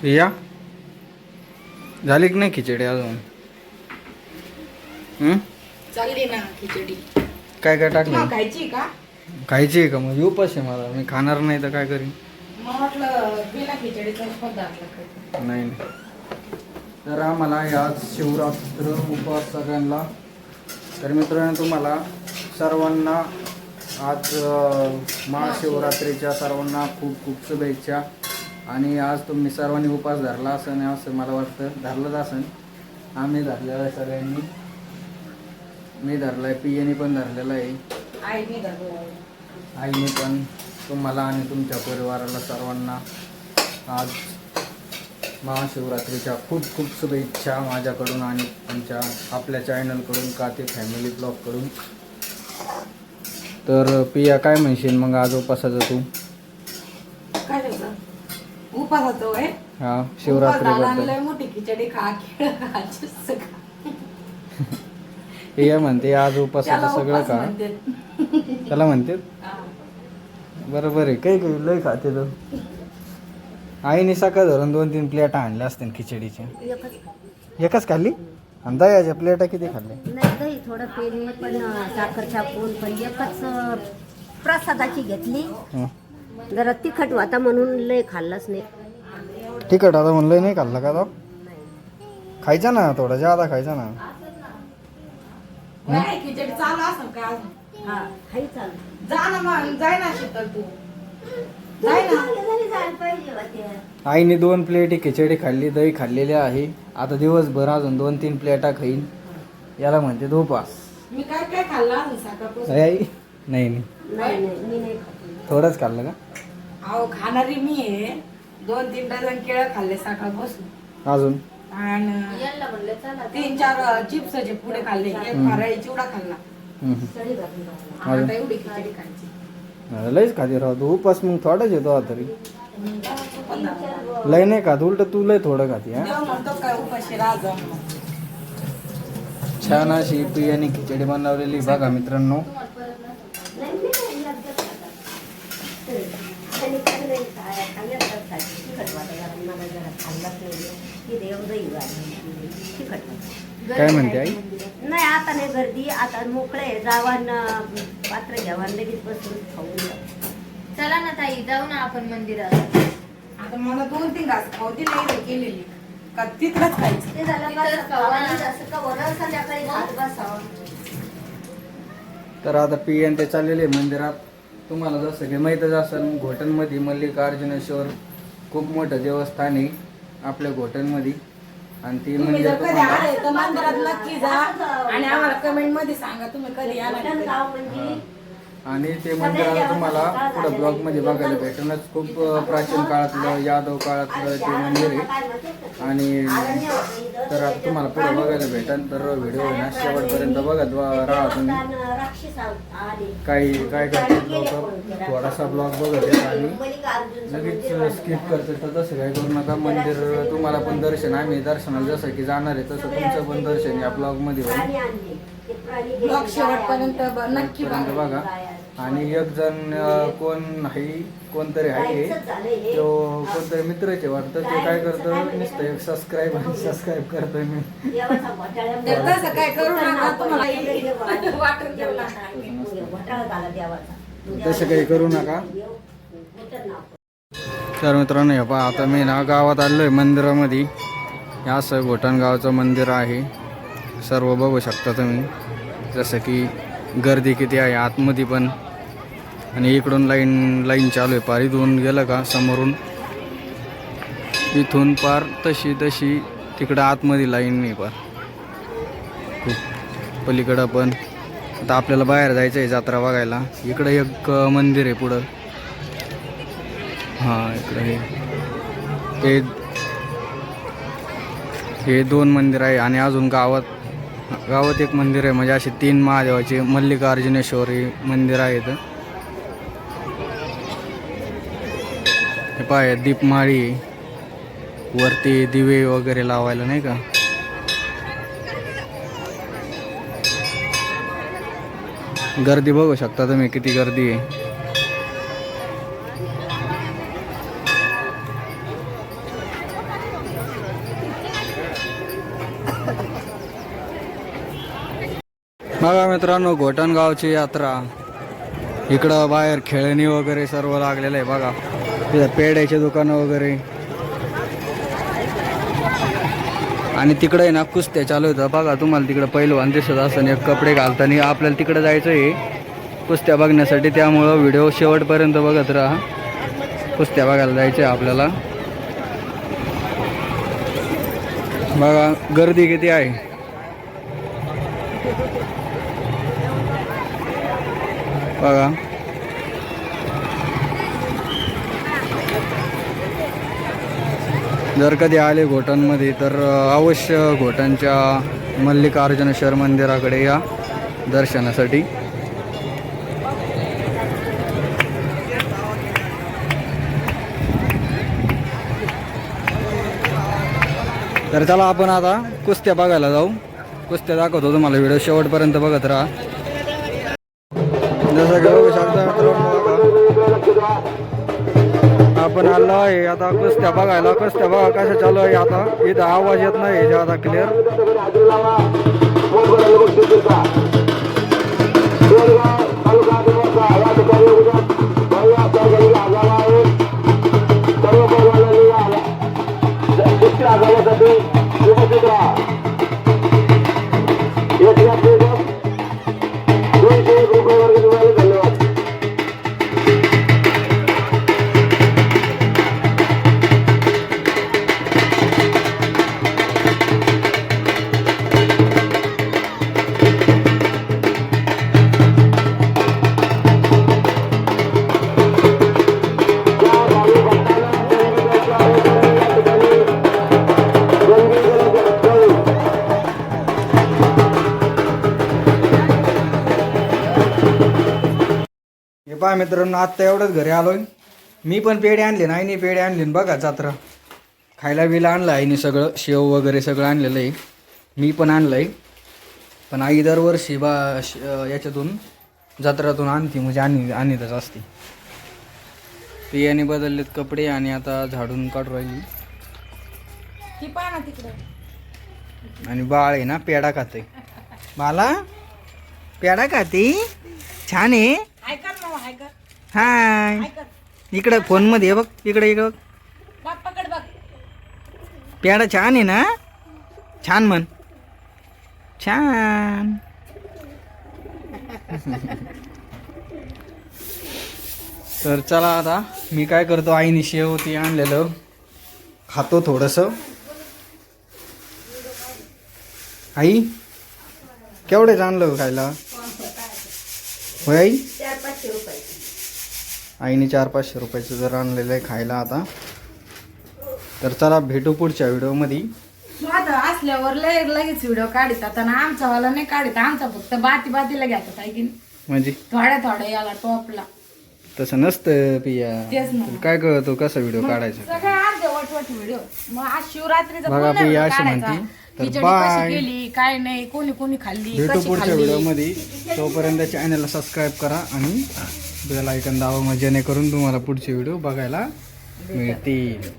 या झाली की नाही खिचडी अजून? चालली ना खिचडी. काय काय टाकलं? खायची का? खायची आहे का? मग उपास आहे मला, मी खाणार नाही तर काय करीन? मग म्हटलं बिना खिचडीचा पदार्थ नाही नाही. तर आम्हाला आज शिवरात्र उपवास सगळ्यांना. तर मित्रांनो तुम्हाला सर्वांना आज महाशिवरात्रीच्या सर्वांना खूप खूप शुभेच्छा. आणि आज तुम्ही सर्वांनी उपास धरला असेल असं मला वाटतं, धरलंच असेल. आम्ही धरलेला आहे सगळ्यांनी, मी धरला आहे, पियाने पण धरलेला आहे, आईने पण. तुम्हाला आणि तुमच्या परिवाराला सर्वांना आज महाशिवरात्रीच्या खूप खूप शुभेच्छा माझ्याकडून आणि तुमच्या आपल्या चॅनलकडून, काते फॅमिली ब्लॉगकडून. तर पिया काय म्हणशील मग आज उपासाचं तू? काय उपासाचं आहे? हा, शिवरात्रीबद्दल. मोठी खिचडी खा, खेळ खा, चिप्स खा. पिया म्हणते आज उपासाचं सगळं खा. त्याला म्हणते बरोबर आहे. काही काही लय खाते तो. आईने सकाळ धरून 2-3 प्लेटा आणल्या असतील खिचडीच्या. एकच खाल्ली? आणि दह्याच्या प्लेटा किती खाल्ल्या? नाही, दही थोडं पेले पण साखर छापून, पण एकच प्रसादाची घेतली. जरा तिखट होता म्हणून लय खाल्लाच नाही. तिखट आता म्हणलं नाही खाल्लं का तो? खायचा ना थोडा, जादा खायचा ना. खिचडी चालू असं का? हा, खाई चालू. जा ना मग, जाय ना शीतल तू. जाय ना. आईने 2 प्लेटी खिचडी खाल्ली, दही खाल्लेली आहे. आता दिवसभर अजून 2-3 प्लेटा खाईन. याला म्हणते उपास. मी काय काय खाल्लं अजून सकाळपासून? आई नाही नाही, नाही नाही, मी नाही खात. थोडंच खाल्लं का? अहो खाणारी मी आहे. 2-3 डझन केळं खाल्ले सकाळपासून. अजून आणि 3-4 चिप्सचे पुढे खाल्ले. एक फराळी चिवडा खाल्ला. आता एवढी खिचडी खायची. लयच खाते राहतो उपास. मग थोडाच येतो तरी लय नाही खात, उलट तू लय थोडं खाते. देव म्हणतो काय उपाशी राहा जाऊन मग. छान अशी पियाने खिचडी बनवलेली बघा मित्रांनो. काय म्हणते आई? नाही, आता नाही गर्दी, आता मोकळे जावान पात्र घ्यावा, लगेच बसून खाऊन. चला ना ताई, जाऊ ना आपण मंदिरात. आता मला 2-3 घास खाऊ दे नाही केलेली का तिथलंच खायचं. ते झालं तिथंच खावा ना. जसं का वरण संध्याकाळी भात बसावं. तर आता पियान ते चाललेले मंदिरात. तुम्हाला जसं की माहीतच असेल, घोटणमध्ये मल्लिकार्जुनेश्वर खूप मोठं देवस्थान आहे आपल्या घोटणमध्ये. आणि ती तुम्ही मंदिर जर कधी तुम्हाला आले तर मंदिरात नक्की जा आणि आम्हाला कमेंट मध्ये सांगा तुम्ही कधी आला. गाव म्हणजे आणि ते मंदिराला तुम्हाला पुढं ब्लॉगमध्ये बघायला भेटणंच. खूप प्राचीन काळातलं, यादव काळातलं ते मंदिर आहे. आणि तर आता तुम्हाला पुढं बघायला भेटेल. तर व्हिडिओ ना शेवटपर्यंत बघत राहा तुम्ही. काही काय करतात लोक थोडासा ब्लॉग बघत आहेत आणि लगेच स्किप करतात. तर तसं काय करू नका. मंदिर तुम्हाला पण दर्शन, आम्ही दर्शनाला जसं की जाणार आहे तसं तुमचं पण दर्शन या ब्लॉगमध्ये होईल. ब्लॉग शेवटपर्यंत नक्की बघा. आणि एक जण कोण नाही, कोणतरी आहे, तो कोणतरी मित्राचे वाटतं. ते काय करतं, नुसतं एक सबस्क्राईब करतोय मी. तसं काय करू नका. तुम्हाला वाटून ठेवला तसं काही करू नका. तर मित्रांनो हे पहा, आता मी ना गावात आलो आहे मंदिरामध्ये. हे असं घोटण गावचं मंदिर आहे. सर्व बघू शकता तुम्ही. जसं की गर्दी किती आहे आतमध्ये पण. आणि इकडून लाईन चालू आहे. पार इथून गेलं का समोरून, इथून पार तशी तिकडं आतमध्ये लाईन नाही पार खूप. पलीकडं पण. आता आपल्याला बाहेर जायचं आहे जत्रा बघायला. इकडं एक मंदिर आहे पुढं. हां, इकडं हे 2 मंदिर आहे. आणि अजून गावात एक मंदिर आहे. म्हणजे असे 3 महादेवाचे मल्लिकार्जुनेश्वरी मंदिर आहेत. हे पाय दीपमाळी, वरती दिवे वगैरे लावायला नाही का. गर्दी बघू शकता तुम्ही किती गर्दी आहे. बघा मित्रांनो, घोटणगावची यात्रा. इकडं बाहेर खेळणी वगैरे सर्व लागलेलं आहे बघा. तिथं पेड्याचे दुकानं वगैरे. आणि तिकडे आहे ना कुस्त्या चालू होतं बघा. तुम्हाला तिकडं पहिलवान दिसत असताना एक कपडे घालताना. आपल्याला तिकडे जायचं आहे कुस्त्या बघण्यासाठी, त्यामुळं व्हिडिओ शेवटपर्यंत बघत राहा. कुस्त्या बघायला जायचं आहे आपल्याला. बघा गर्दी किती आहे. बघा जर कधी आले घोटणमध्ये तर अवश्य घोटणच्या मल्लिकार्जुनेश्वर मंदिराकडे या दर्शनासाठी. तर चला आपण आता कुस्त्या बघायला जाऊ. कुस्त्या दाखवतो तुम्हाला, व्हिडिओ शेवटपर्यंत बघत राहा. जसं की बघू शकता मित्रांनो, आपण आलो आहे आता कुस्त्या बघायला. कुस्त्या बघा कशा चालू आहे. आता इथं आवाज येत नाही ज्यादा क्लिअर. पहा मित्रांनो, आत्ता एवढंच घरी आलोय. मी पण पेढे आणले ना, आईने पेढे आणले बघा. जत्रा खायला बिला आणलं आईने, सगळं शेव वगैरे सगळं आणलेलं आहे. मी पण आणलं आहे. पण आई दरवर्षी याच्यातून जत्रातून आणते, म्हणजे आणतच असते. पियाने बदललेत कपडे आणि आता झाडून काढू राहिली. आणि बाळ आहे ना पेढा खाते. बाला पेढा खाते, छान आहे. हाय इकडं फोन मध्ये बघ, इकडे बघ. पेढा छान आहे ना, छान म्हण, छान. तर चला आता मी काय करतो, आईने शेव ती आणलेलं खातो थोडस. आई केवढेच आणलं खायला होय आई? 400-500 रुपये. आईने 400-500 रुपयाचं जर आणलेलं आहे खायला आता. तर चला भेटू पुढच्या व्हिडिओमध्ये. आता असल्यावर लगेच व्हिडिओ काढतात आणि आमचा वाला नाही काढत. आमचा फक्त बातीला घेतात आहे की नाही? म्हणजे थोड्या याला टॉपला. तसं नसतं पिया. तेच ना. तुला काय कळतो कसा व्हिडिओ काढायचा. सगळे अर्धे वटवट व्हिडिओ. मग आज शिवरात्रीचा बघा पुन्हा पिया व्हिडिओ अशी काढायचा. म्हणती. तर खिचडी बाय, कशी केली काय नाही, कोणी खाल्ली, भेटू कशी पुढच्या खाल्ली. व्हिडिओमध्ये. तोपर्यंत चॅनलला सबस्क्राईब करा आणि बेल आयकॉन दाबा, जेणेकरून तुम्हाला पुढचे व्हिडिओ बघायला मिळतील.